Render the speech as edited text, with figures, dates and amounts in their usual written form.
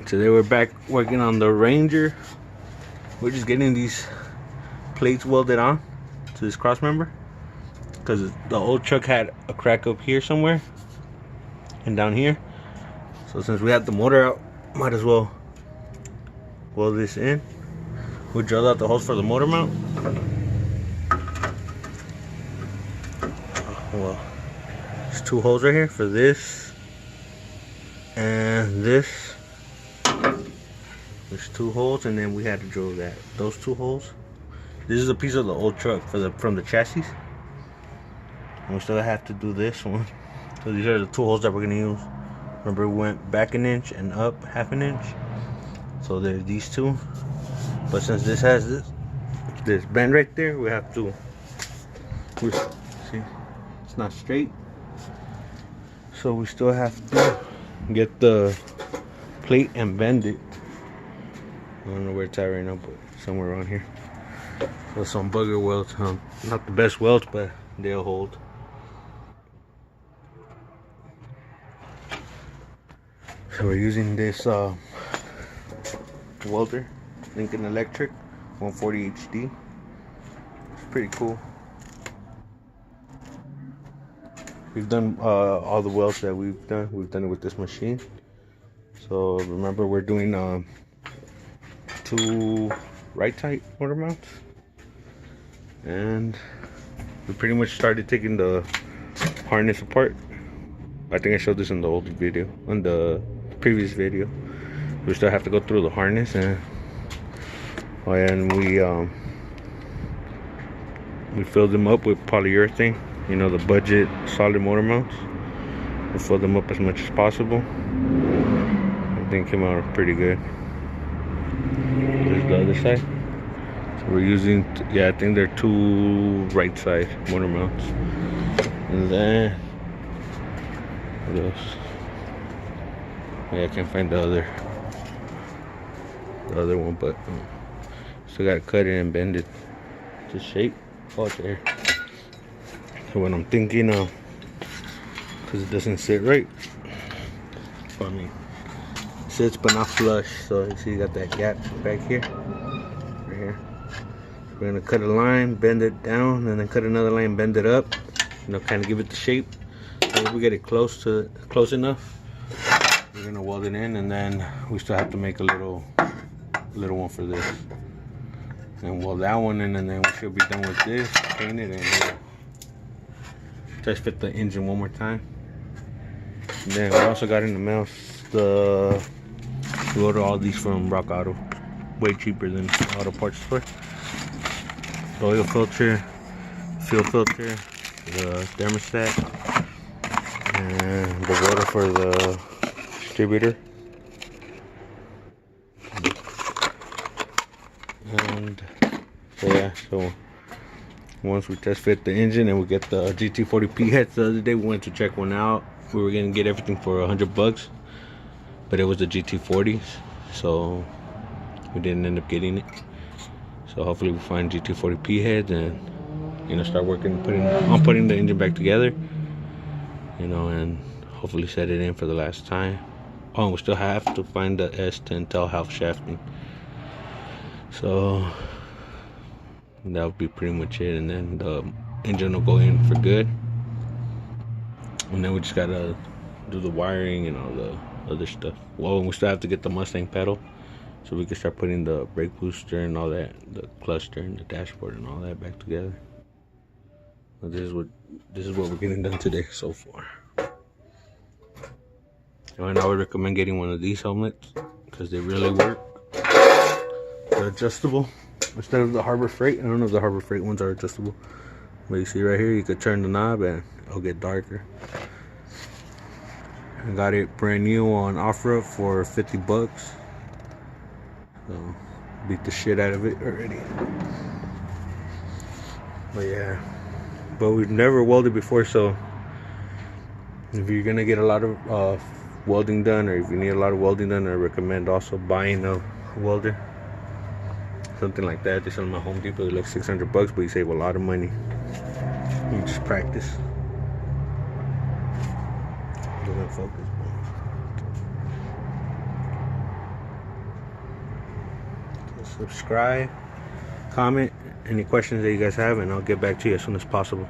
Today we're back working on the Ranger. We're just getting these plates welded on to this cross member because the old truck had a crack up here somewhere and down here. So since we had the motor out, might as well weld this in. We drilled out the holes for the motor mount. Well, there's two holes right here for this and this. There's two holes, and then we had to drill those two holes. This is a piece of the old truck from the chassis, and we still have to do this one. So these are the two holes that we're gonna use. Remember, we went back an inch and up half an inch. So there's these two, but since this has this bend right there, we have to. See, it's not straight, so we still have to get the plate and bend it. I don't know where it's at right now, but somewhere around here. So some bugger welds, not the best welds, but they'll hold. So we're using this welder, Lincoln Electric 140 HD. It's pretty cool. We've done all the welds that we've done it with this machine. So remember, we're doing two right tight motor mounts, and we pretty much started taking the harness apart. I think I showed this in the old video, on the previous video. We still have to go through the harness, and we filled them up with polyurethane, you know, the budget solid motor mounts. We filled them up as much as possible. I think it came out pretty good. There's the other side. So we're using, I think they're two right side motor mounts. And then, what else? I can't find the other one, but still gotta cut it and bend it to shape. Oh, it's there. So what I'm thinking of, because it doesn't sit right. I mean, it sits but not flush. So you see, you got that gap back here, right here. So we're gonna cut a line, bend it down, and then cut another line, bend it up. You know, kind of give it the shape. So if we get it close enough, we're gonna weld it in, and then we still have to make a little one for this, and weld that one in, and then we should be done with this, paint it, and just fit the engine one more time. And then we also got in the mail we ordered all these from Rock Auto, way cheaper than auto parts store. The oil filter, fuel filter, the thermostat, and the water for the distributor. And so yeah, so once we test fit the engine and we get the GT40P heads, the other day we went to check one out. We were gonna get everything for $100, but it was the GT40s, so we didn't end up getting it. So hopefully we find GT40P heads and, you know, start working on putting the engine back together, you know, and hopefully set it in for the last time. Oh, we still have to find the S10 tail half shafting. So that would be pretty much it, and then the engine will go in for good. And then we just gotta do the wiring and all the other stuff. Well, we still have to get the Mustang pedal, so we can start putting the brake booster and all that, the cluster and the dashboard and all that back together. But this is what we're getting done today so far. And I would recommend getting one of these helmets because they really work. They're adjustable instead of the Harbor Freight. I don't know if the Harbor Freight ones are adjustable, but you see right here, you could turn the knob and it'll get darker. I got it brand new on OfferUp for $50. So beat the shit out of it already. But yeah, but we've never welded before, so if you're gonna get a lot of welding done, or if you need a lot of welding done, I recommend also buying a welder, something like that. They sell them at Home Depot. They're like $600, but you save a lot of money. You just practice. Doesn't focus. subscribe, comment any questions that you guys have, and I'll get back to you as soon as possible.